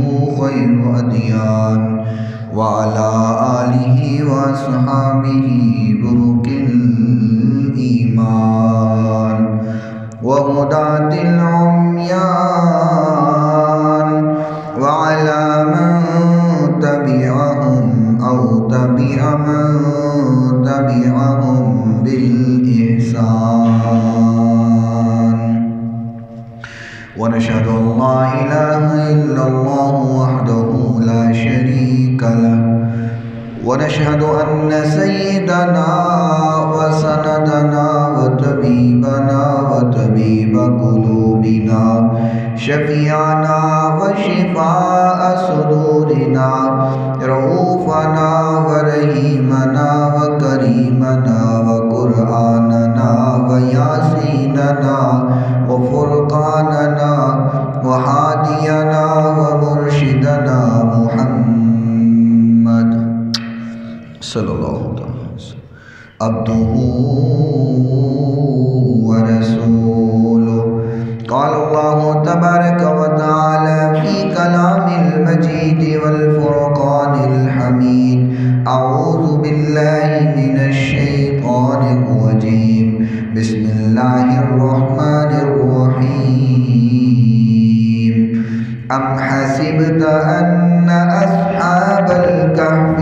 خير أديان وعلى آله وأصحابه برك الإيمان وهداة العميان وعلى من تبعهم أو تبع من تبعهم بالإحسان ونشهد أن لا إله إلا الله وحده لا شريك له ونشهد أن سيدنا وسندنا وطبيبنا وطبيب قلوبنا شفيعنا وشفاء صدورنا رؤوفنا ورحيمنا وكريمنا وقرآننا وياسيننا وفرقاننا وهادينا ومرشدنا محمد صلى الله عليه وسلم عبده ورسوله. قال الله تبارك وتعالى في كلام المجيد والفرقان الحميد: أعوذ بالله من الشيطان الرجيم. بسم الله الرحمن الرحيم. أم حسبت أن أصحاب الكهف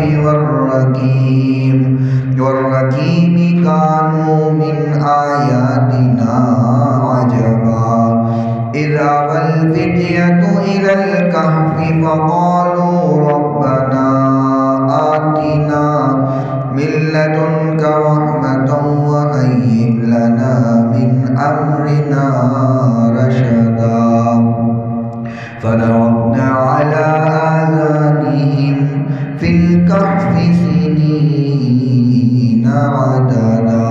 والرقيم كانوا من آياتنا عجبا إذ أوى الفتية إلى الكهف فقالوا ربنا آتنا من لدنك رحمة وهيئ لنا من أمرنا رشدا فضربنا على آذانهم في الكهف سنين عددا.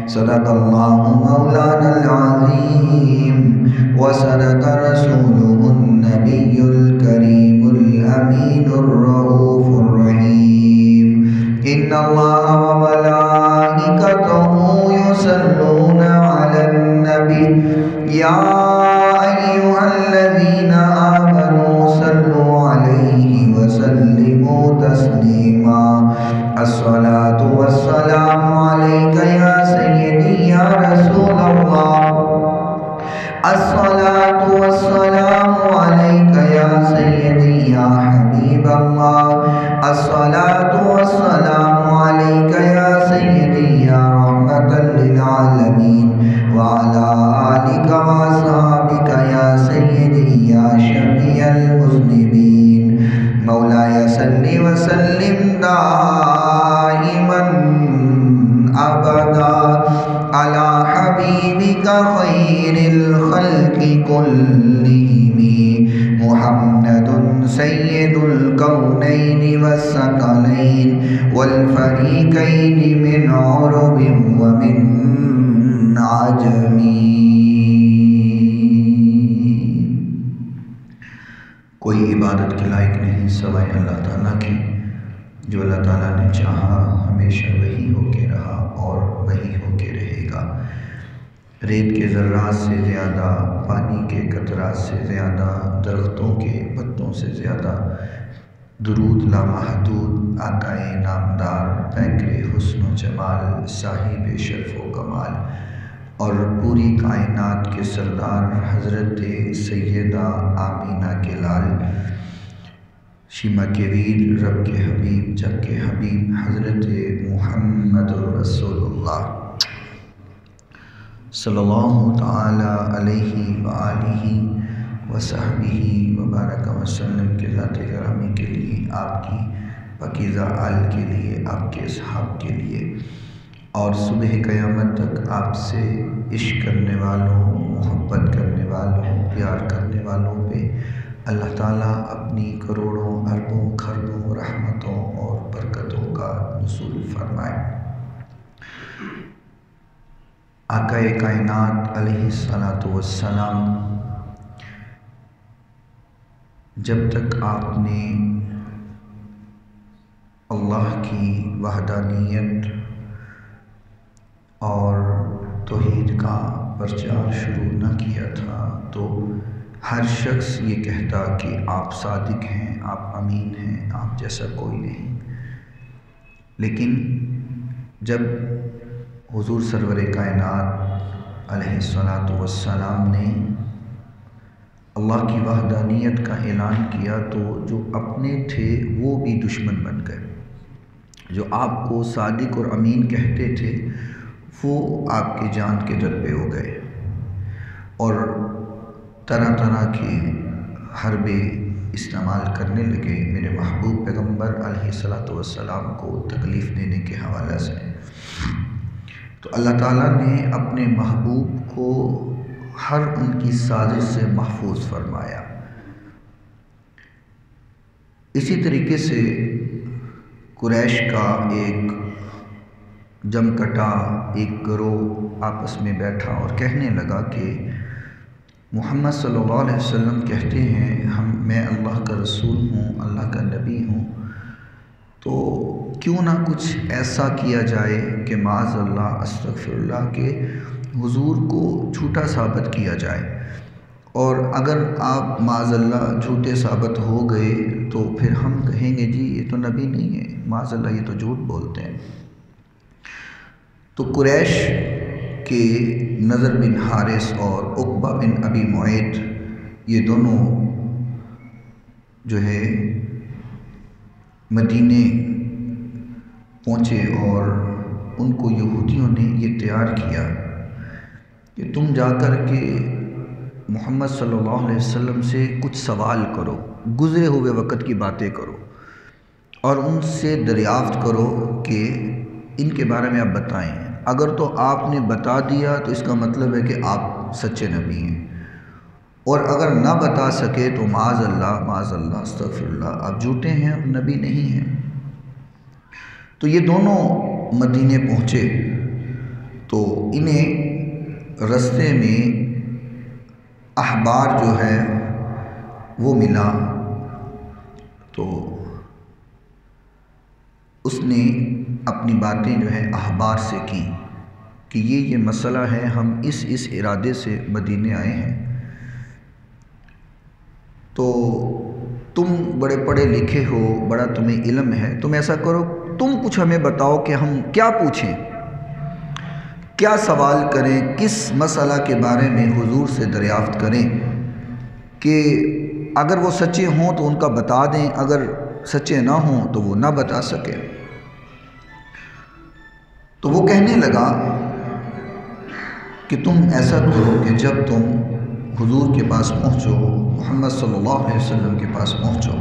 صدق الله مولانا العظيم وصدق رسوله النبي الكريم الأمين الرؤوف الرحيم. إن الله وملائكته يصلون على النبي يا أيها الذين آمنوا صلوا عليه وسلموا تسليما. الصلاة والسلام عليك يا سيدي يا رسول الله. الصلاة والسلام عليك يا سيدي يا حبيب الله. الصلاة والسلام عليك يا سيدي يا رحمة للعالمين وعلى آلك وأصحابك يا سيدي يا شفيع المذنبين. مولاي صل وسلم دائما أبدا على حبيبك خير الخلق كلهم محمد سيد الكونين والثقلين والفريقين من عرب ومن عجم. کوئی عبادت کے لائق نہیں سوائے اللہ تعالیٰ کی. جو اللہ تعالیٰ نے چاہا ہمیشہ وہی ہو کے رہا اور وہی ہو کے رہے گا. ریت کے ذرات سے زیادہ، پانی کے قطرات سے زیادہ، درختوں کے پتوں سے زیادہ درود لامحدود آقائے نامدار پیکر حسن و جمال صاحب شرف و کمال اور پوری کائنات کے سردار حضرت سیدہ آمینہ کے لال شیما کے ویر رب کے حبیب جگ کے حبیب حضرت محمد رسول اللہ صلی اللہ تعالی علیہ وآلہ وصحبہ وبارک وسلم کے ذات گرامی کے لیے، آپ کی پاکیزہ آل کے لیے، آپ کے اصحاب کے لیے اور صبح قیامت تک آپ سے عشق کرنے والوں، محبت کرنے والوں، پیار کرنے والوں پہ اللہ تعالیٰ اپنی کروڑوں اربوں خربوں رحمتوں اور برکتوں کا نزول فرمائے. آقا کائنات علیہ الصلاۃ والسلام جب تک آپ نے اللہ کی وحدانیت اور توحید کا پرچار شروع نہ کیا تھا تو ہر شخص یہ کہتا کہ آپ صادق ہیں، آپ امین ہیں، آپ جیسا کوئی نہیں، لیکن جب حضور سرور کائنات علیہ الصلاۃ والسلام نے اللہ کی وحدانیت کا اعلان کیا تو جو اپنے تھے وہ بھی دشمن بن گئے، جو آپ کو صادق اور امین کہتے تھے وہ آپ کی جان کے ڈرپے ہو گئے اور طرح طرح کے حربے استعمال کرنے لگے میرے محبوب پیغمبر علیہ الصلاۃ والسلام کو تکلیف دینے کے حوالے سے۔ تو اللہ تعالیٰ نے اپنے محبوب کو ہر ان کی سازش سے محفوظ فرمایا۔ اسی طریقے سے قریش کا ایک جم کٹا ایک گروہ آپس میں بیٹھا اور کہنے لگا کہ محمد صلی اللہ علیہ وسلم کہتے ہیں میں اللہ کا رسول ہوں، اللہ کا نبی ہوں، تو کیوں نہ کچھ ایسا کیا جائے کہ معاذ اللہ استغفر اللہ کے حضور کو جھوٹا ثابت کیا جائے، اور اگر آپ معاذ اللہ جھوٹے ثابت ہو گئے تو پھر ہم کہیں گے جی یہ تو نبی نہیں ہے، معاذ اللہ یہ تو جھوٹ بولتے ہیں۔ تو قریش کے نضر بن حارث اور عقبہ بن ابی معیط یہ دونوں جو ہے مدینے پہنچے اور ان کو یہودیوں نے یہ تیار کیا کہ تم جا کر کے محمد صلی اللہ علیہ وسلم سے کچھ سوال کرو، گزرے ہوئے وقت کی باتیں کرو اور ان سے دریافت کرو کہ ان کے بارے میں آپ بتائیں۔ اگر تو آپ نے بتا دیا تو اس کا مطلب ہے کہ آپ سچے نبی ہیں، اور اگر نہ بتا سکے تو معاذ اللہ استغفر اللہ آپ جھوٹے ہیں اور نبی نہیں ہیں۔ تو یہ دونوں مدینے پہنچے تو انہیں رستے میں احبار جو ہے وہ ملا، تو اس نے اپنی باتیں جو ہے احبار سے کی کہ یہ مسئلہ ہے، ہم اس ارادے سے مدینے آئے ہیں، تو تم بڑے پڑھے لکھے ہو، بڑا تمہیں علم ہے، تم ایسا کرو تم کچھ ہمیں بتاؤ کہ ہم کیا پوچھیں، کیا سوال کریں، کس مسئلہ کے بارے میں حضور سے دریافت کریں کہ اگر وہ سچے ہوں تو ان کا بتا دیں، اگر سچے نہ ہوں تو وہ نہ بتا سکے۔ تو وہ کہنے لگا کہ تم ایسا کرو کہ جب تم حضور کے پاس پہنچو، محمد صلی اللہ علیہ وسلم کے پاس پہنچو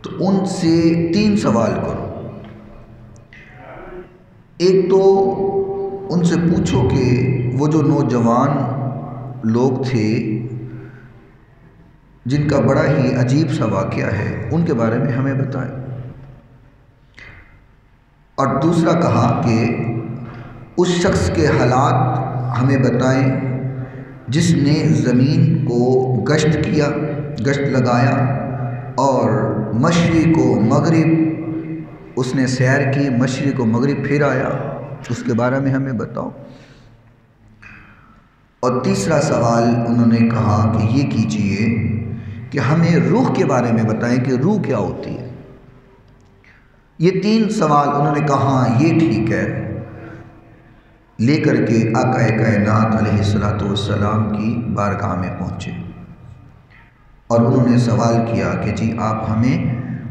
تو ان سے 3 سوال کرو۔ ایک تو ان سے پوچھو کہ وہ جو نوجوان لوگ تھے جن کا بڑا ہی عجیب سا واقعہ ہے ان کے بارے میں ہمیں بتائیں، اور دوسرا کہا کہ اس شخص کے حالات ہمیں بتائیں جس نے زمین کو گشت کیا، گشت لگایا اور مشرق و مغرب اس نے سیر کی، مشرق و مغرب پھر آیا، اس کے بارے میں ہمیں بتاؤ۔ اور تیسرا سوال انہوں نے کہا کہ یہ کیجئے کہ ہمیں روح کے بارے میں بتائیں کہ روح کیا ہوتی ہے۔ یہ 3 سوال انہوں نے کہا یہ ٹھیک ہے، لے کر کے آقا کائنات علیہ الصلاۃ والسلام کی بارگاہ میں پہنچے اور انہوں نے سوال کیا کہ جی آپ ہمیں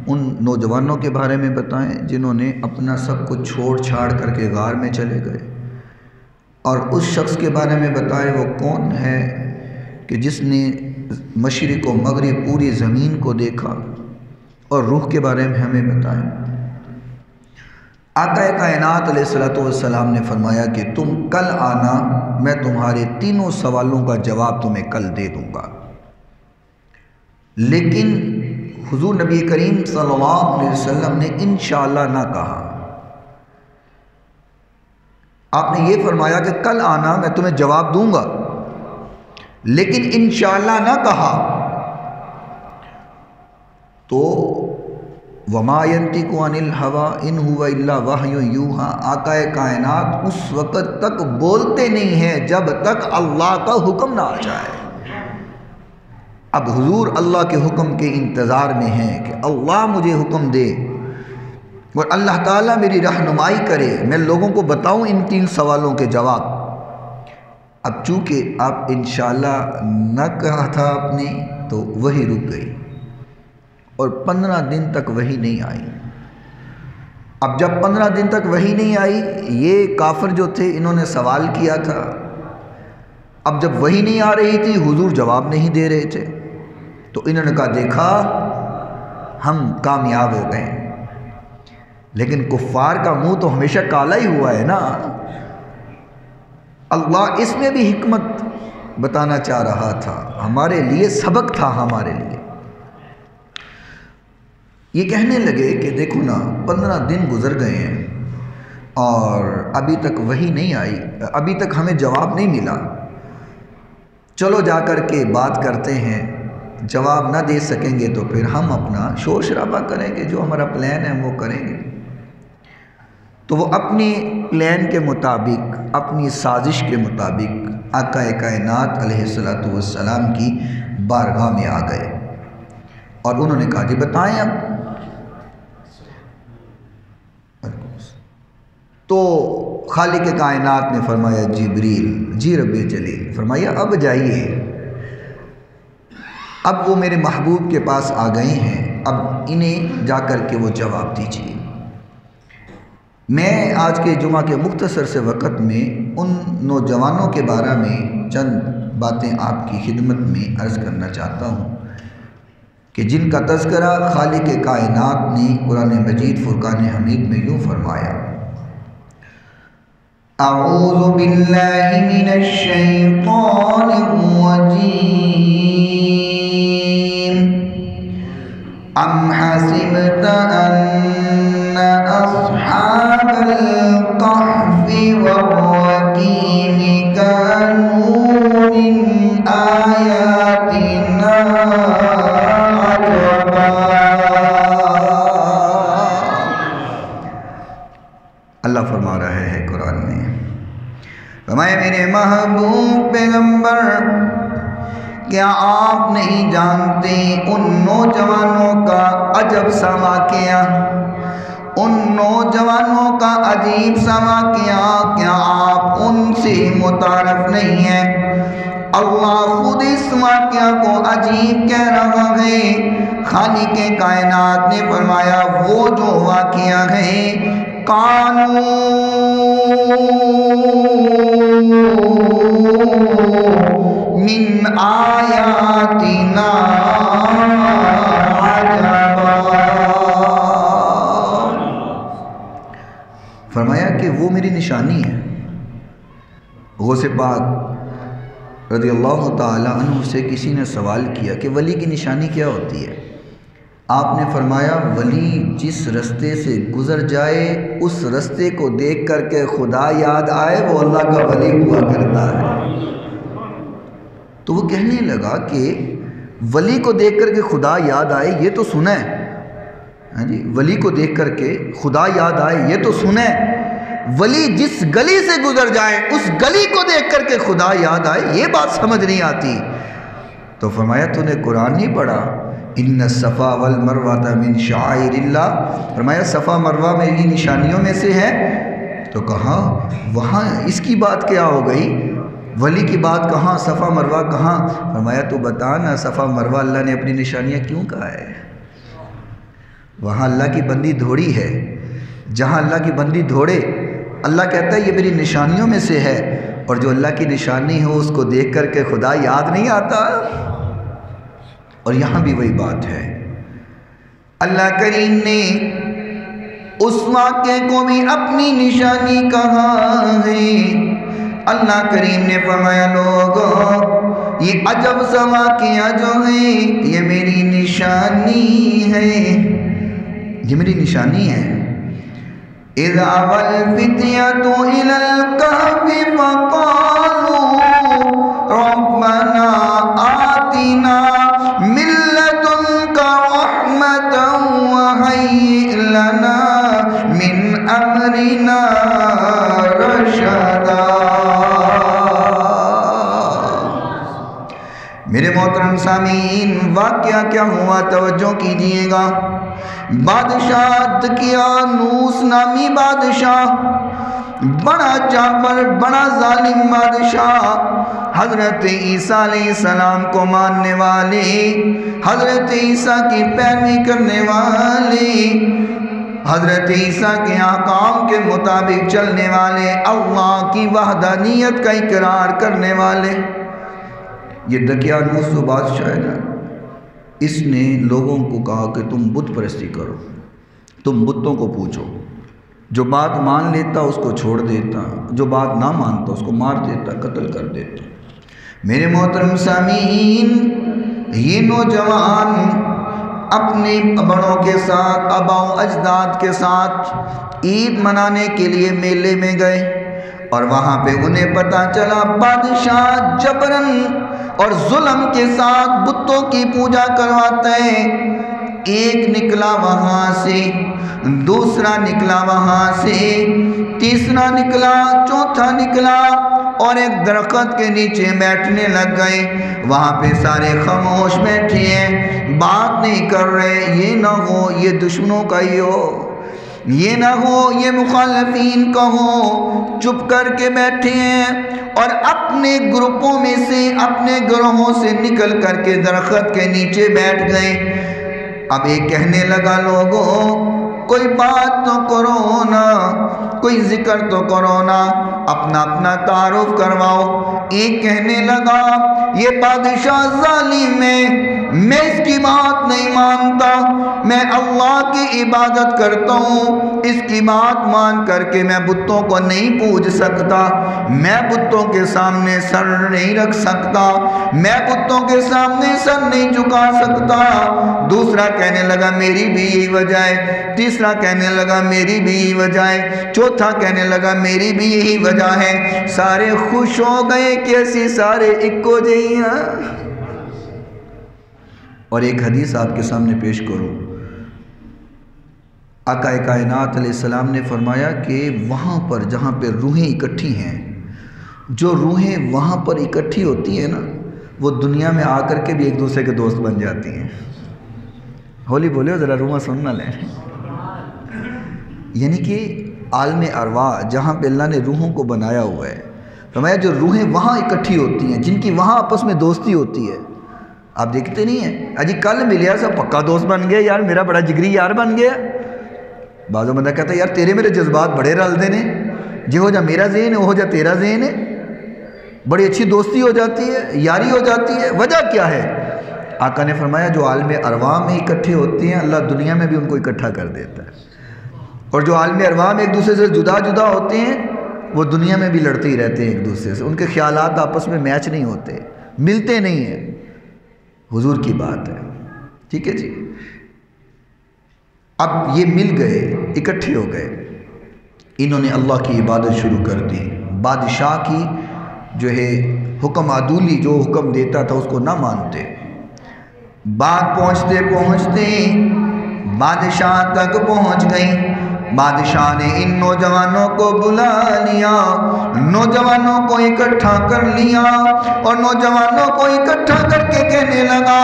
ان نوجوانوں کے بارے میں بتائیں جنہوں نے اپنا سب کچھ چھوڑ چھاڑ کر کے غار میں چلے گئے، اور اس شخص کے بارے میں بتائیں وہ کون ہے کہ جس نے مشرق و مغرب پوری زمین کو دیکھا، اور روح کے بارے میں ہمیں بتائیں۔ آقا کائنات علیہ الصلوۃ والسلام نے فرمایا کہ تم کل آنا، میں تمہارے 3 سوالوں کا جواب تمہیں کل دے دوں گا۔ لیکن حضور نبی کریم صلی اللہ علیہ وسلم نے انشاءاللہ نہ کہا، آپ نے یہ فرمایا کہ کل آنا میں تمہیں جواب دوں گا، لیکن انشاءاللہ نہ کہا۔ تو وَمَا يَنْطِقُ عَنِ الْهَوَىٰ إِنْ هُوَ إِلَّا وَحْيٌ يُوحَىٰ، آقا کائنات اس وقت تک بولتے نہیں ہیں جب تک اللہ کا حکم نہ آ جائے۔ اب حضور اللہ کے حکم کے انتظار میں ہیں کہ اللہ مجھے حکم دے اور اللہ تعالیٰ میری رہنمائی کرے، میں لوگوں کو بتاؤں ان 3 سوالوں کے جواب۔ اب چونکہ آپ انشاءاللہ نہ کہا تھا آپ نے تو وہی رک گئی اور 15 دن تک وہی نہیں آئی۔ اب جب 15 دن تک وہی نہیں آئی، یہ کافر جو تھے انہوں نے سوال کیا تھا، اب جب وہی نہیں آ رہی تھی حضور جواب نہیں دے رہے تھے، تو انہوں نے کہا دیکھا ہم کامیاب ہو گئے۔ لیکن کفار کا منہ تو ہمیشہ کالا ہی ہوا ہے نا۔ اللہ اس میں بھی حکمت بتانا چاہ رہا تھا، ہمارے لیے سبق تھا ہمارے لیے۔ یہ کہنے لگے کہ دیکھو نا 15 دن گزر گئے ہیں اور ابھی تک وہی نہیں آئی، ابھی تک ہمیں جواب نہیں ملا، چلو جا کر کے بات کرتے ہیں، جواب نہ دے سکیں گے تو پھر ہم اپنا شور شرابہ کریں گے، جو ہمارا پلان ہے وہ کریں گے۔ تو وہ اپنی پلان کے مطابق، اپنی سازش کے مطابق آقا کائنات علیہ السلام کی بارگاہ میں آ گئے اور انہوں نے کہا جی بتائیں اب۔ تو خالق کائنات نے فرمایا جبریل، جی رب جلیل، فرمایا اب جائیے، اب وہ میرے محبوب کے پاس آ گئے ہیں، اب انہیں جا کر کے وہ جواب دیجیے۔ میں آج کے جمعہ کے مختصر سے وقت میں ان نوجوانوں کے بارے میں چند باتیں آپ کی خدمت میں عرض کرنا چاہتا ہوں کہ جن کا تذکرہ خالق کائنات نے قرآن مجید فرقان حمید میں یوں فرمایا، اعوذ باللہ من الشیطان الرجیم، ام حسبت ان اصحاب القحف والرقیم كانوا من آیاتنا عجبا۔ اللہ فرما رہا ہے قرآن میں، فرمایا میرے محبوب پیغمبر کیا آپ نہیں جانتے ان نوجوانوں کا عجب سا واقعہ، ان نوجوانوں کا عجیب سا واقعہ، کیا آپ ان سے متعارف نہیں ہیں؟ اللہ خود اس واقعہ کو عجیب کہہ رہا ہے۔ خالق کائنات نے فرمایا وہ جو واقعہ ہے، کانو من آیاتنا عجبا، فرمایا کہ وہ میری نشانی ہے۔ غوث پاک رضی اللہ تعالی عنہ سے کسی نے سوال کیا کہ ولی کی نشانی کیا ہوتی ہے؟ آپ نے فرمایا ولی جس رستے سے گزر جائے اس رستے کو دیکھ کر کے خدا یاد آئے وہ اللہ کا ولی ہوا کرتا ہے۔ تو وہ کہنے لگا کہ ولی کو دیکھ کر کے خدا یاد آئے یہ تو سنا ہے، ہاں جی، ولی کو دیکھ کر کے خدا یاد آئے یہ تو سنا ہے، ولی جس گلی سے گزر جائے اس گلی کو دیکھ کر کے خدا یاد آئے یہ بات سمجھ نہیں آتی۔ تو فرمایا تو نے قرآن نہیں پڑھا، ان الصفا والمروہ من شعائر اللہ، فرمایا صفا مروہ میری نشانیوں میں سے ہے۔ تو کہا وہاں اس کی بات کیا ہو گئی، ولی کی بات کہاں، صفا مروہ کہاں؟ فرمایا تو بتا نا صفا مروہ اللہ نے اپنی نشانیاں کیوں کہا ہے؟ وہاں اللہ کی بندی دھوڑی ہے، جہاں اللہ کی بندی دھوڑے اللہ کہتا ہے یہ میری نشانیوں میں سے ہے، اور جو اللہ کی نشانی ہو اس کو دیکھ کر کے خدا یاد نہیں آتا۔ اور یہاں بھی وہی بات ہے، اللہ کریم نے اس واقعے کو بھی اپنی نشانی کہا ہے۔ اللہ کریم نے فرمایا لوگو یہ عجب سا واقعہ جو ہے یہ میری نشانی ہے، یہ میری نشانی ہے۔ اذ آوى الفتية إلى الكهف فقالوا ربنا آتنا من لدنك رحمة وهيئ لنا من أمرنا رشدا۔ میرے محترم سامعین، سامعین واقعہ کیا ہوا توجہ کیجئے گا۔ بادشاہ دقیانوس نامی بادشاہ، بڑا جابر، بڑا ظالم بادشاہ، حضرت عیسیٰ علیہ السلام کو ماننے والے، حضرت عیسیٰ کی پیروی کرنے والے، حضرت عیسیٰ کے احکام کے مطابق چلنے والے، اللہ کی وحدانیت کا اقرار کرنے والے۔ یہ دقیانوس جو بادشاہ ہے نا، اس نے لوگوں کو کہا کہ تم بت پرستی کرو، تم بتوں کو پوچھو، جو بات مان لیتا اس کو چھوڑ دیتا، جو بات نہ مانتا اس کو مار دیتا، قتل کر دیتا۔ میرے محترم سامعین، یہ نوجوان اپنے بڑوں کے ساتھ، آباء و اجداد کے ساتھ عید منانے کے لیے میلے میں گئے، اور وہاں پہ انہیں پتہ چلا بادشاہ جبرن اور ظلم کے ساتھ بتوں کی پوجا کرواتا ہے۔ ایک نکلا وہاں سے، دوسرا نکلا وہاں سے، تیسرا نکلا، چوتھا نکلا، اور ایک درخت کے نیچے بیٹھنے لگ گئے۔ وہاں پہ سارے خاموش بیٹھے ہیں، بات نہیں کر رہے۔ یہ نہ ہو یہ دشمنوں کا ہی ہو، یہ نہ ہو یہ مخالفین کا ہو، چپ کر کے بیٹھے ہیں، اور اپنے گروپوں میں سے، اپنے گروہوں سے نکل کر کے درخت کے نیچے بیٹھ گئے۔ اب ایک کہنے لگا، لوگوں کوئی بات تو کرو نا، کوئی ذکر تو کرو نا، اپنا اپنا تعارف کرواؤ۔ ایک کہنے لگا، یہ بادشاہ ظالم ہے، میں اس کی بات نہیں مانتا، میں اللہ کی عبادت کرتا ہوں، اس کی بات مان کر کے میں بتوں کو نہیں پوج سکتا، میں بتوں کے سامنے سر نہیں رکھ سکتا، میں بتوں کے سامنے سر نہیں جھکا سکتا۔ دوسرا کہنے لگا میری بھی یہی وجہ ہے، تیسرا کہنے لگا میری بھی یہی وجہ ہے، چوتھا کہنے لگا میری بھی یہی وجہ ہے۔ سارے خوش ہو گئے کہ ایسی سارے اکو جہیاں۔ اور ایک حدیث آپ کے سامنے پیش کروں، آقا کائنات علیہ السلام نے فرمایا کہ وہاں پر جہاں پہ روحیں اکٹھی ہیں، جو روحیں وہاں پر اکٹھی ہوتی ہیں نا، وہ دنیا میں آ کر کے بھی ایک دوسرے کے دوست بن جاتی ہیں۔ ہولی بولے ذرا روحاں سن نہ لیں۔ یعنی کہ عالم ارواح جہاں پہ اللہ نے روحوں کو بنایا ہوا ہے، فرمایا جو روحیں وہاں اکٹھی ہوتی ہیں، جن کی وہاں آپس میں دوستی ہوتی ہے، آپ دیکھتے نہیں ہیں اجی کل ملیا سا پکا دوست بن گیا، یار میرا بڑا جگری یار بن گیا۔ بعضوں بندہ کہتا ہے یار تیرے میرے جذبات بڑے رلتے نے، جہو جا میرا ذہن ہے وہ جا تیرا ذہن ہے، بڑی اچھی دوستی ہو جاتی ہے، یاری ہو جاتی ہے۔ وجہ کیا ہے؟ آقا نے فرمایا جو عالم ارواح میں اکٹھے ہوتے ہیں، اللہ دنیا میں بھی ان کو اکٹھا کر دیتا ہے، اور جو عالم ارواح میں ایک دوسرے سے جدا جدا ہوتے ہیں، وہ دنیا میں بھی لڑتے ہی رہتے ہیں ایک دوسرے سے، ان کے خیالات آپس میں میچ نہیں ہوتے، ملتے نہیں ہیں۔ حضور کی بات ہے، ٹھیک ہے جی۔ اب یہ مل گئے، اکٹھے ہو گئے، انہوں نے اللہ کی عبادت شروع کر دی، بادشاہ کی جو ہے حکم عدولی جو حکم دیتا تھا اس کو نہ مانتے۔ بات پہنچتے پہنچتے بادشاہ تک پہنچ گئی۔ بادشاہ نے ان نوجوانوں کو بلا لیا، نوجوانوں کو اکٹھا کر لیا، اور نوجوانوں کو اکٹھا کر کے کہنے لگا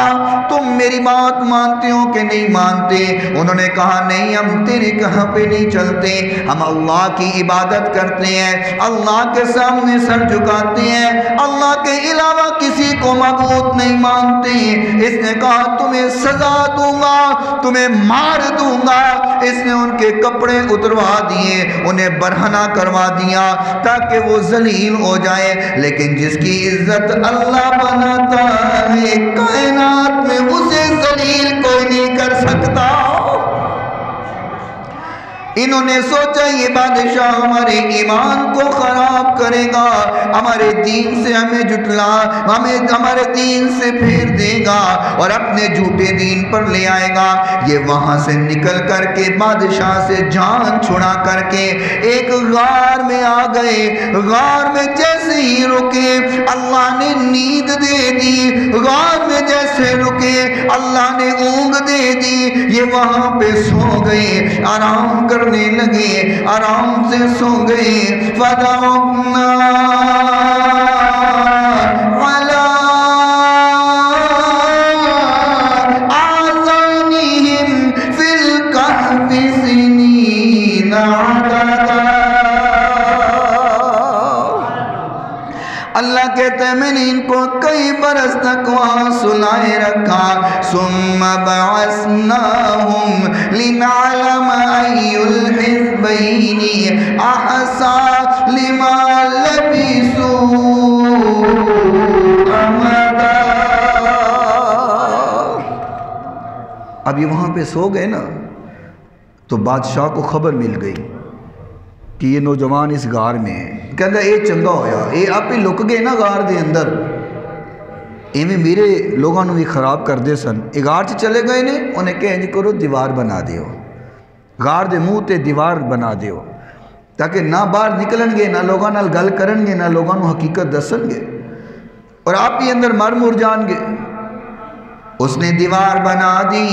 تم میری بات مانتے ہو کہ نہیں مانتے؟ انہوں نے کہا نہیں، ہم تیرے کہاں پہ نہیں چلتے، ہم اللہ کی عبادت کرتے ہیں، اللہ کے سامنے سر جھکاتے ہیں، اللہ کے علاوہ کسی کو معبود نہیں مانتے۔ اس نے کہا تمہیں سزا دوں گا، تمہیں مار دوں گا۔ اس نے ان کے کپڑے اتروا دیے، انہیں برہنہ کروا دیا تاکہ وہ ذلیل ہو جائے۔ لیکن جس کی عزت اللہ بناتا ہے، کائنات میں اسے ذلیل کوئی نہیں کر سکتا۔ انہوں نے سوچا یہ بادشاہ ہمارے ایمان کو خراب کرے گا، ہمارے دین سے ہمیں جھٹلا، ہمارے دین سے پھیر دے گا اور اپنے جھوٹے دین پر لے آئے گا۔ یہ وہاں سے نکل کر کے بادشاہ سے جان چھڑا کر کے ایک غار میں آ گئے۔ غار میں جیسے ہی رکے اللہ نے نیند دے دی، غار میں جیسے رکے اللہ نے اونگ دے دی، یہ وہاں پہ سو گئے، آرام کرنے لگے، آرام سے سو گئے۔ فَدَعُوْنَا عَلَىٰ کہتے ہیں میں نے ان کو کئی برس تک وہاں سلائے رکھا. ثم بعثناهم لنعلم أي الحزبين أحصى لما لبثوا أمدا. اب یہ وہاں پہ سو گئے نا تو بادشاہ کو خبر مل گئی کہ یہ نوجوان اس غار میں ہے. کہتا اے چنگا ہویا اے آپ ہی لک گئے نا غار دے اندر, ایویں میرے لوگوں بھی خراب کر دے سن. اے غار چ چلے گئے نے, انہیں کہ انج کرو دیوار بنا دیو, غار دے منہ تے دیوار بنا دیو تاکہ نہ باہر نکلن گے, نہ لوگوں نال گل کرن گے, نہ لوگوں نو حقیقت دسن گے, اور آپ ہی اندر مر مر جان گے. اس نے دیوار بنا دی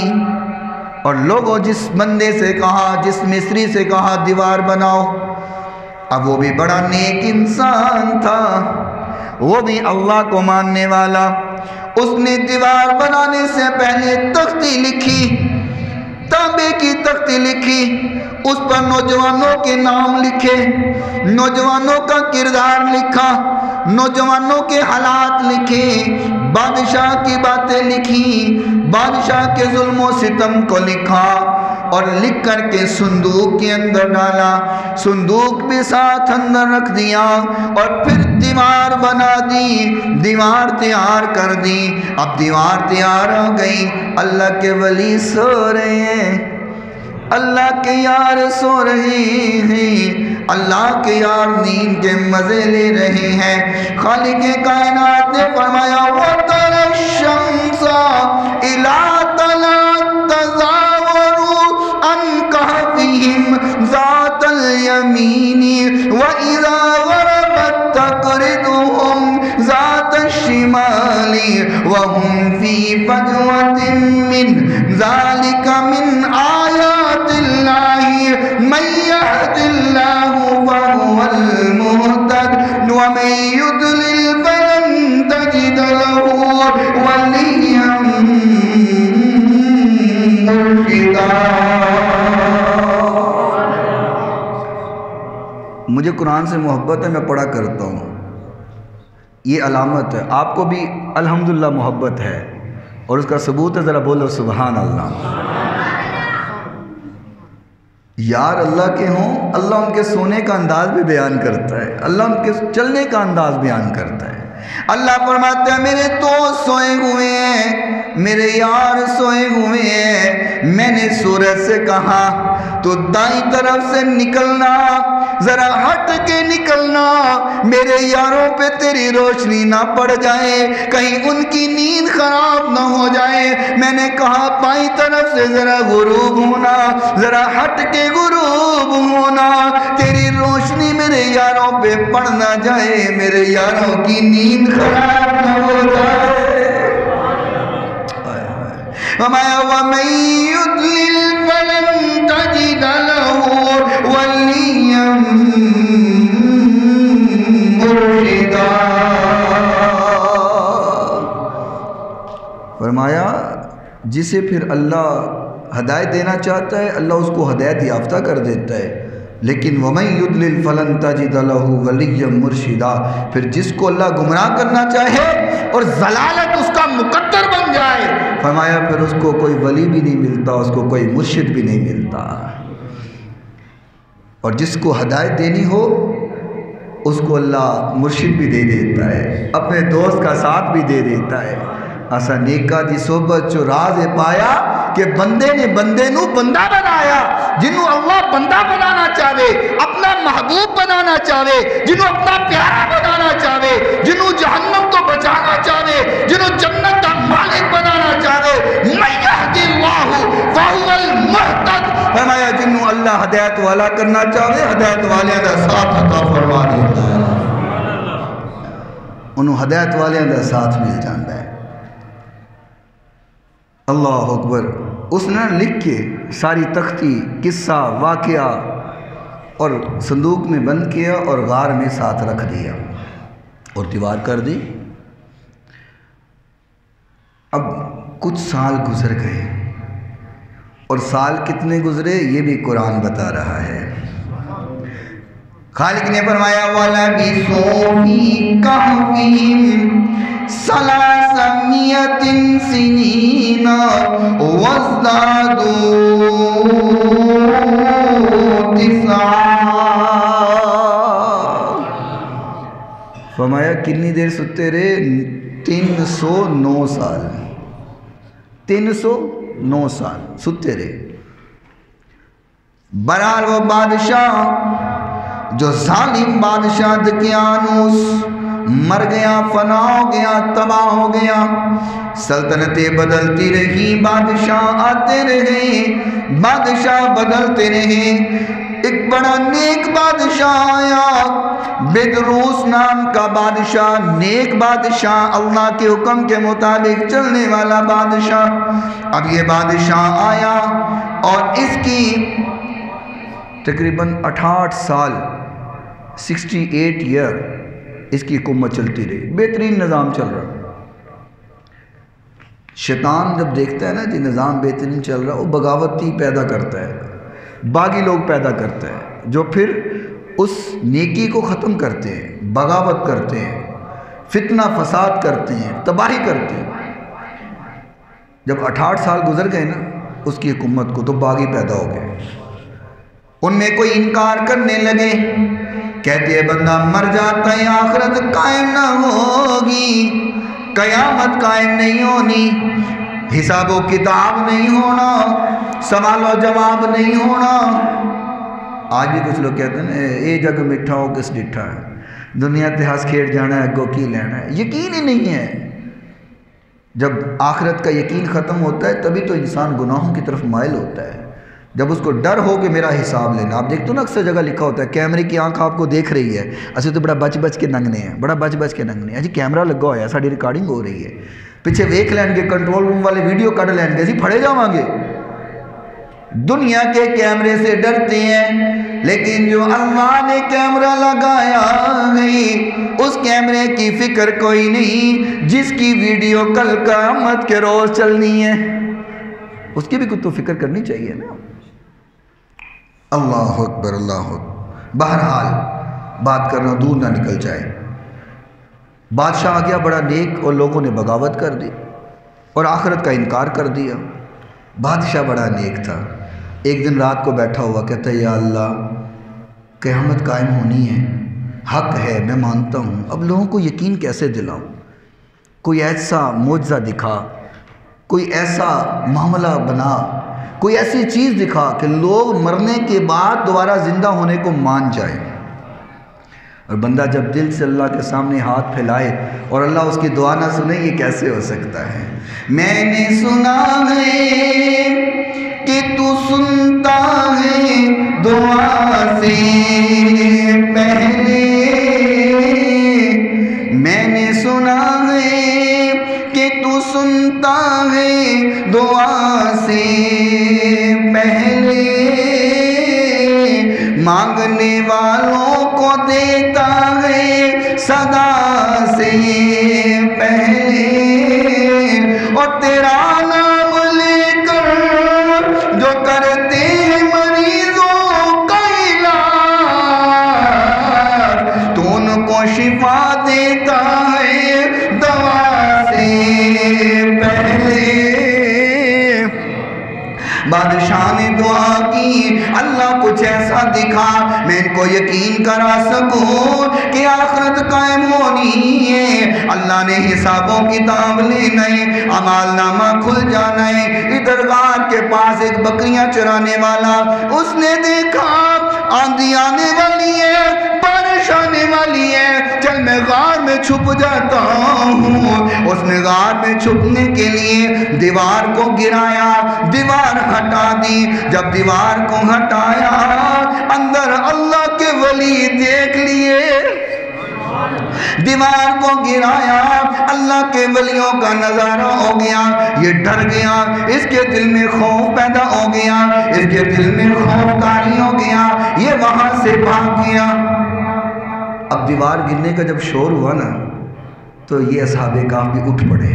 اور لوگوں جس بندے سے کہا, جس مصری سے کہا دیوار بناؤ, اب وہ بھی بڑا نیک انسان تھا, وہ بھی اللہ کو ماننے والا. اس نے دیوار بنانے سے پہلے تختی لکھی, تانبے کی تختی لکھی, اس پر نوجوانوں کے نام لکھے, نوجوانوں کا کردار لکھا, نوجوانوں کے حالات لکھے, بادشاہ کی باتیں لکھی, بادشاہ کے ظلم و ستم کو لکھا, اور لکھ کر کے صندوق کے اندر ڈالا, صندوق بھی ساتھ اندر رکھ دیا, اور پھر دیوار بنا دی, دیوار تیار کر دی. اب دیوار تیار ہو گئی, اللہ کے ولی سو رہے ہیں, اللہ کے یار سو رہے ہیں, اللہ کے یار نیند کے مزے لے رہے ہیں. خالق کائنات نے فرمایا وَتَرَى الشَّمْسَ إِلَىٰ طَلَعَتْ تَزَاوَرُوا عَنْ كَهْفِهِمْ ذَاتَ الْيَمِينِ وَإِذَا غَرَبَتْ تَقْرِضُهُمْ ذَاتَ الشِّمَالِ وَهُمْ فِي فَجْوَةٍ مِّنْ ذَلِكَ مِنْ آيَاتِ اللَّهِ مَن يَهْدِ اللَّهُ فَهُوَ الْمُهْتَدِ وَمَن يُضْلِلْ فَلَن تَجِدَ لَهُ وَلِيًّا مُرْشِدًا. مجھے قرآن سے محبت ہے, میں پڑھا کرتا ہوں, یہ علامت ہے. آپ کو بھی الحمدللہ محبت ہے, اور اس کا ثبوت ہے, ذرا بولو سبحان اللہ. یار اللہ کے ہوں, اللہ ان کے سونے کا انداز بھی بیان کرتا ہے, اللہ ان کے چلنے کا انداز بیان کرتا ہے. اللہ فرماتا ہے میرے دوست سوئے ہوئے ہیں, میرے یار سوئے ہوئے ہیں. میں نے سورج سے کہا تو دائیں طرف سے نکلنا, ذرا ہٹ کے نکلنا, میرے یاروں پہ تیری روشنی نہ پڑ جائے, کہیں ان کی نیند خراب نہ ہو جائے. میں نے کہا بائیں طرف سے ذرا غروب ہونا, ذرا ہٹ کے غروب ہونا, تیری روشنی میرے یاروں پہ پڑ نہ جائے, میرے یاروں کی نیند خراب نہ ہو جائے. وَمَن يُضْلِلْ فَلَن تَجِدَ لَهُ وَلِيًّا مُرْشِدًا. فرمایا جسے پھر اللہ ہدایت دینا چاہتا ہے, اللہ اس کو ہدایت یافتہ کر دیتا ہے. لیکن وَمَن يُضْلِلْ فَلَن تَجِدَ لَهُ وَلِيًّا مُرْشِدًا, پھر جس کو اللہ گمراہ کرنا چاہے اور ضلالت اس کا مقدر بن جائے, فرمایا پھر اس کو کوئی ولی بھی نہیں ملتا, اس کو کوئی مرشد بھی نہیں ملتا. اور جس کو ہدایت دینی ہو اس کو اللہ مرشد بھی دے دیتا ہے, اپنے دوست کا ساتھ بھی دے دیتا ہے. اسا نیکا دی صحبت چو راز پایا کہ بندے نے بندے نو بندہ بنایا. جنہوں اللہ بندہ بنانا چاہے, اپنا محبوب بنانا چاہے, جنہوں اپنا پیارا بنانا چاہے, جنہوں جہنم تو بچانا چاہے, جنہوں جنت کا مالک بنانا چاہے, مَن يَهْدِ اللَّهُ فَهُوَ الْمُهْتَدِ. فرمایا جنہوں اللہ ہدایت والا کرنا چاہے, ہدایت والے دا ساتھ عطا فرما دیتا ہے, انہوں ہدایت والے دا ساتھ مل جاتا ہے. اللہ اکبر. اس نے لکھ کے ساری تختی, قصہ, واقعہ اور صندوق میں بند کیا اور غار میں ساتھ رکھ دیا اور دیوار کر دی. اب کچھ سال گزر گئے, اور سال کتنے گزرے یہ بھی قرآن بتا رہا ہے. خالق نے فرمایا وَلَبِثُوا فِي كَهْفِهِمْ ثَلَاثَمِائَةٍ سِنِينَ وَازْدَادُوا تِسْعًا۔ فرمایا کتنی دیر ستے رہے؟ 309 سال، 309 سال ستے رہے۔ بہرحال وہ بادشاہ جو ظالم بادشاہ دقیانوس مر گیا، فنا ہو گیا، تباہ ہو گیا، سلطنتیں بدلتی رہی، بادشاہ آتے رہے، بادشاہ بدلتے رہے۔ ایک بڑا نیک بادشاہ آیا، بدروس نام کا بادشاہ، نیک بادشاہ، اللہ کے حکم کے مطابق چلنے والا بادشاہ۔ اب یہ بادشاہ آیا اور اس کی تقریباً 68 سال 68 ایئر اس کی حکومت چلتی رہی، بہترین نظام چل رہا۔ شیطان جب دیکھتا ہے نا جی نظام بہترین چل رہا، وہ بغاوتی پیدا کرتا ہے، باغی لوگ پیدا کرتا ہے جو پھر اس نیکی کو ختم کرتے ہیں، بغاوت کرتے ہیں، فتنہ فساد کرتے ہیں، تباہی کرتے ہیں۔ جب 68 سال گزر گئے نا اس کی حکومت کو، تو باغی پیدا ہو گئے، ان میں کوئی انکار کرنے لگے، کہتے ہیں بندہ مر جاتا ہے آخرت قائم نہ ہوگی، قیامت قائم نہیں ہونی، حساب و کتاب نہیں ہونا، سوال و جواب نہیں ہونا۔ آج بھی کچھ لوگ کہتے ہیں اے جگ مٹھا ہو کس ڈٹھا ہے، دنیا تے ہنس کھیڑ جانا ہے، اگوں کی لینا ہے۔ یقین ہی نہیں ہے۔ جب آخرت کا یقین ختم ہوتا ہے تبھی تو انسان گناہوں کی طرف مائل ہوتا ہے، جب اس کو ڈر ہو کہ میرا حساب لینا۔ آپ دیکھتے ہو نا اکثر جگہ لکھا ہوتا ہے کیمرے کی آنکھ آپ کو دیکھ رہی ہے، اسے تو بڑا بچ بچ کے ننگنے ہیں، بڑا بچ بچ کے ننگنے ہیں جی، کیمرہ لگا ہوا ہے، ساری ریکارڈنگ ہو رہی ہے، پیچھے ویکھ لین گے، کنٹرول روم والے ویڈیو کٹ لین گے، اسی پھڑے جاواں گے۔ دنیا کے کیمرے سے ڈرتے ہیں، لیکن جو اللہ نے کیمرہ لگایا ہے اس کیمرے کی فکر کوئی نہیں، جس کی ویڈیو کل قیامت کے روز چلنی ہے اس کی بھی کچھ تو فکر کرنی چاہیے نا۔ اللہ اکبر، اللہ اکبر۔ بہرحال بات کرنا دور نہ نکل جائے، بادشاہ آ گیا بڑا نیک، اور لوگوں نے بغاوت کر دی اور آخرت کا انکار کر دیا۔ بادشاہ بڑا نیک تھا، ایک دن رات کو بیٹھا ہوا کہتا ہے یا اللہ قیامت قائم ہونی ہے، حق ہے میں مانتا ہوں، اب لوگوں کو یقین کیسے دلاؤں؟ کوئی ایسا معجزہ دکھا، کوئی ایسا معاملہ بنا، کوئی ایسی چیز دکھا کہ لوگ مرنے کے بعد دوبارہ زندہ ہونے کو مان جائیں۔ اور بندہ جب دل سے اللہ کے سامنے ہاتھ پھیلائے اور اللہ اس کی دعا نہ سنے، یہ کیسے ہو سکتا ہے؟ میں نے سنا ہے کہ تو سنتا ہے دعا سے پہلے، میں نے سنا ہے کہ تو سنتا ہے دعا سے پہلے، مانگنے والوں کو دیتا ہے صدا سے پہلے، اور تیرا نام لے کر جو کرتے ہیں مریضوں کا علاج، تو ان کو شفا دیتا ہے دوا سے پہلے۔ بادشاہ نے دعا کی، اللہ کچھ ایسا دکھا میں ان کو یقین کرا سکوں کہ آخرت قائم ہونی ہے، اللہ نے حساب و کتاب لینا ہے، اعمال نامہ کھل جانا ہے۔ ادھر غار کے پاس ایک بکریاں چرانے والا، اس نے دیکھا آندھی آنے والی ہے، بارش آنے والی ہے، چل میں غار میں چھپ جاتا ہوں۔ اس نے غار میں چھپنے کے لیے دیوار کو گرایا، دیوار ہٹا دی، جب دیوار کو ہٹایا اندر اللہ کے ولی دیکھ لیے، دیوار کو گرایا، اللہ کے ولیوں کا نظارہ ہو گیا، یہ ڈر گیا، اس کے دل میں خوف پیدا ہو گیا، اس کے دل میں خوف طاری ہو گیا، یہ وہاں سے بھاگ گیا۔ اب دیوار گرنے کا جب شور ہوا نا تو یہ اصحاب کہف بھی اٹھ پڑے۔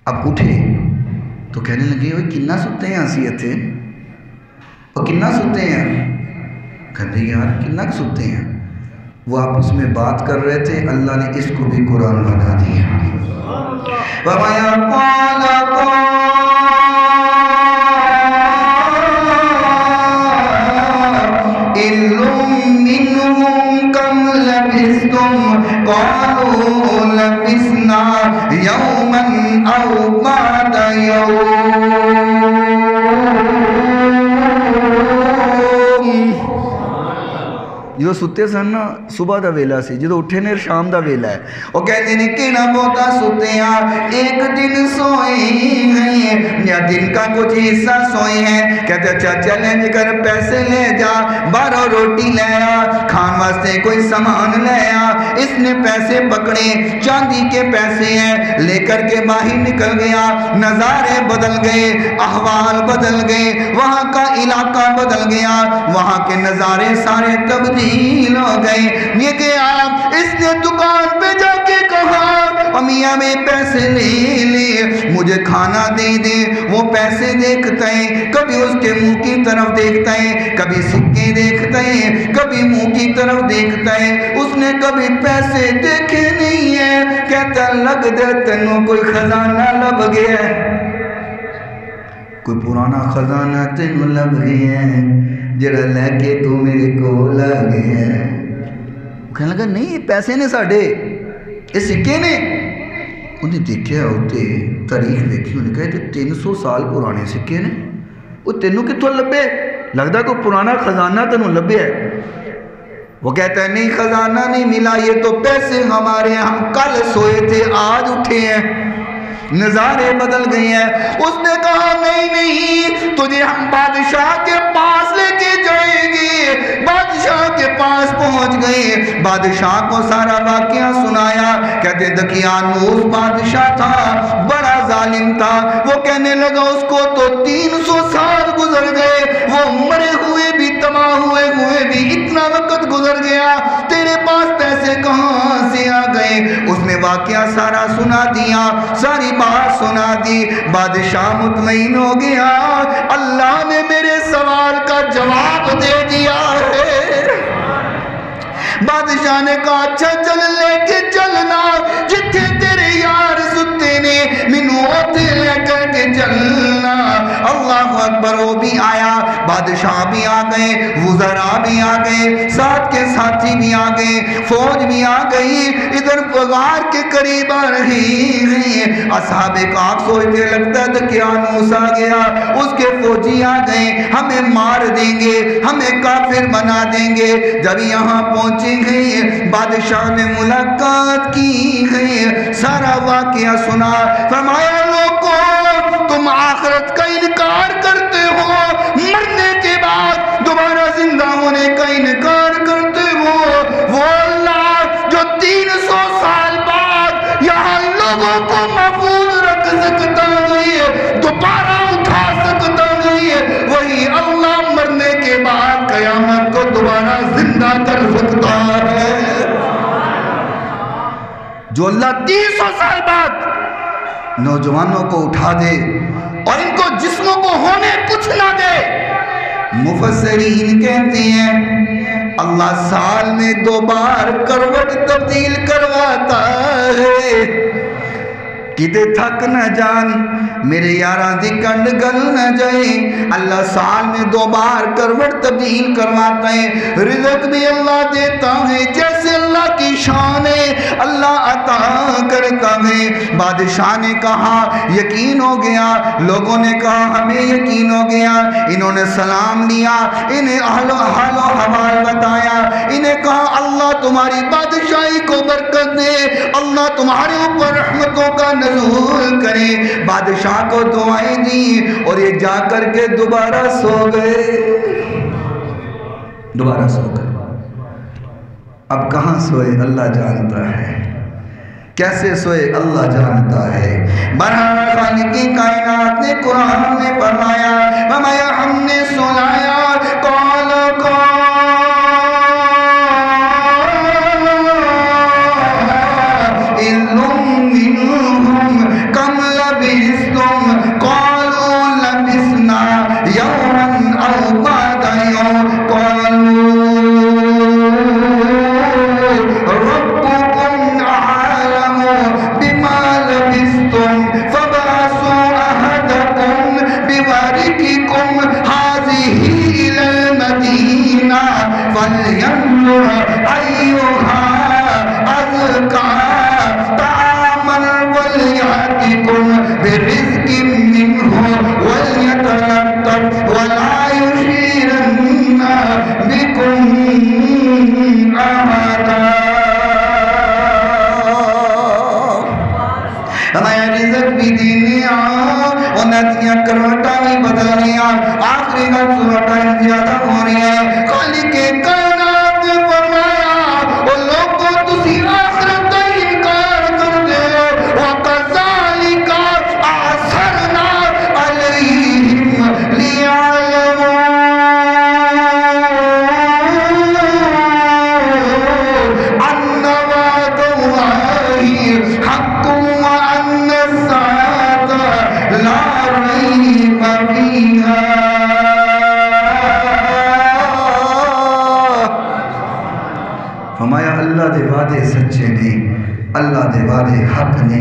اب اٹھے تو کہنے لگے وہ کنا ستے ہیں اسی اتھے، وہ کنا ستے ہیں؟ کہتے یار کتنا ستے ہیں، وہ آپس میں بات کر رہے تھے، اللہ نے اس کو بھی قرآن بنا دیا۔ وَمَا قَالَ قَائِلٌ مِّنْهُمْ كَمْ لَبِثْتُمْ قَالُوا لَبِثْنَا يَوْمًا أَوْ بَعْضَ يَوْمٍ۔ جو ستے سن نا صبح دا ویلا سی، جدو اٹھے نے شام دا ویلا ہے، وہ کہتے ہیں کہ نہ بہتا ستے ہیں، ایک دن سوئے ہیں یا دن کا کچھ حصہ سوئے ہیں۔ کہتے اچھا چلیں جی کر پیسے لے جا، بارہ روٹی لے آ، کھان واسطے کوئی سامان لے آ۔ اس نے پیسے پکڑے، چاندی کے پیسے ہیں، لے کر کے باہر نکل گیا، نظارے بدل گئے، احوال بدل گئے، وہاں کا علاقہ بدل گیا، وہاں کے نظارے سارے تبدیل ہو گئے۔ یہ کہ آپ اس نے دکان پہ جا کے کہا میاں میں پیسے لے لے، مجھے کھانا دے دے۔ وہ پیسے دیکھتا ہے، کبھی اس کے منہ کی طرف دیکھتا ہے، کبھی سکے دیکھتا ہے، کبھی منہ کی طرف دیکھتا ہے، اس نے کبھی پیسے دیکھے نہیں ہے۔ کہتا لگ دے تینوں کوئی خزانہ لب گیا ہے، کوئی پرانا خزانہ تینوں لب گیا ہے جڑا لے کے تو میرے کو لگے ہیں۔ کہنے لگا نہیں یہ پیسے نے ساڑھے، یہ سکے نے۔ انہیں دیکھیا ہوتے تاریخ دیکھی، انہیں کہتے 300 سال پرانے سکے نے، وہ تینوں کتوں لبے؟ لگتا کوئی پرانا خزانہ تینوں لبے ہے۔ وہ کہتا ہے نہیں خزانہ نہیں ملا، یہ تو پیسے ہمارے ہیں، ہم کل سوئے تھے آج اٹھے ہیں، نظارے بدل گئے ہیں۔ اس نے کہا نہیں نہیں، تجھے ہم بادشاہ کے پاس لے کے جائیں گے۔ بادشاہ کے پاس پہنچ گئے، بادشاہ کو سارا واقعہ سنایا۔ کہتے دقیانوس بادشاہ تھا، بڑا ظالم تھا۔ وہ کہنے لگا اس کو تو 300 سال گزر گئے، وہ مرے ہوئے بھی تباہ ہوئے بھی اتنا وقت گزر گیا، تیرے پاس پیسے کہاں سے آ گئے؟ اس نے واقعہ سارا سنا دیا، ساری بات سنا دی۔ بادشاہ مطمئن ہو گیا، اللہ نے میرے سوال کا جواب دے دیا ہے۔ بادشاہ نے کہا اچھا چل لے کے چلنا، جتھے تیرے یار ستے نے مینوں اوتھے لے کر کے چلنا۔ اللہ اکبر، وہ بھی آیا، بادشاہ بھی آ گئے، وزراء بھی آ گئے، ساتھ کے ساتھی بھی آ گئے، فوج بھی آ گئی، ادھر غار کے قریب آ رہی ہیں۔ اصحاب کہف سوچتے لگتا ہے دقیانوس آ گیا، اس کے فوجی آ گئے، ہمیں مار دیں گے، ہمیں کافر بنا دیں گے۔ جب یہاں پہنچے گئے، بادشاہ نے ملاقات کی گئی، سارا واقعہ سنا۔ فرمایا لوگوں تم آخرت کا انکار کرتے ہو، مرنے کے بعد دوبارہ زندہ ہونے کا انکار کرتے ہو، وہ اللہ جو 300 سال بعد یہاں لوگوں کو محفوظ رکھ سکتا ہے، دوبارہ اٹھا سکتا ہے، وہی اللہ مرنے کے بعد قیامت کو دوبارہ زندہ کر سکتا ہے۔ جو اللہ 300 سال بعد نوجوانوں کو اٹھا دے اور ان کو جسموں کو ہونے کچھ نہ دے، مفسرین کہتے ہیں اللہ سال میں 2 بار کروٹ تبدیل کرواتا ہے۔ کتے تھک نہ جان میرے یاراں دی کنڈ گل نہ جائے، اللہ سال میں 2 بار کروٹ تبدیل کرواتا ہے۔ رزق بھی اللہ دیتا ہے، جیسے اللہ کی شان ہے اللہ عطا کرتا ہے۔ بادشاہ نے کہا یقین ہو گیا، لوگوں نے کہا ہمیں یقین ہو گیا۔ انہوں نے سلام لیا، انہیں حال و حوال بتایا، انہیں کہا اللہ تمہاری بادشاہی کو برکت دے، اللہ تمہارے اوپر رحمتوں کا نزول کرے۔ بادشاہ کو دعائیں دی اور یہ جا کر کے دوبارہ سو گئے، دوبارہ سو گئے۔ اب کہاں سوئے اللہ جانتا ہے، کیسے سوئے اللہ جانتا ہے۔ بہرحال خالق کائنات نے قرآن میں فرمایا فرمایا ہم نے سلایا قال قائل منهم كم لبثتم قالوا لبثنا يوما أو بعض يوم قالوا أيها أزكى طعاما وليأتكم برزق منه وليتلطف ولا يشيرن بكم أحدا. ہمیں رزق بھی دینے نتیاں کروٹا بھی بدلنے آخری کا سورٹا زیادہ ہو رہی ہے. خالق کائنات نے فرمایا وہ لوگوں تسی آخرت کا انکار کر دے وَكَذَلِكَ أَعْثَرْنَا عَلَيْهِمْ لِيَعْلَمُوا أَنَّ وَعْدَ اللَّهِ حَقٌّ وَأَنَّ السَّاعَةَ لَا رَيْبَ فِيهَا. فرمایا اللہ دے وعدے سچے نے، اللہ دے وعدے حق نے.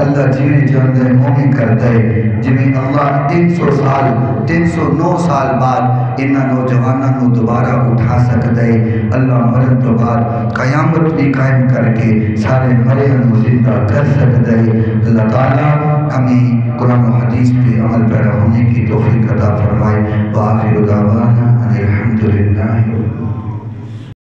اللہ جویں چاہندے مومن کردا ہے. جویں اللہ 309 سال بعد انہاں نوجواناں نو دوبارہ اٹھا سکدا ہے. اللہ مرن تو بعد قیامت بھی قائم کر کے سارے مرے نو زندہ کر سکدا ہے. اللہ تعالی ہمیں قرآن و حدیث پہ عمل پیرا ہونے کی توفیق عطا فرمائے. وآخر دعوانا ان الحمدللہ.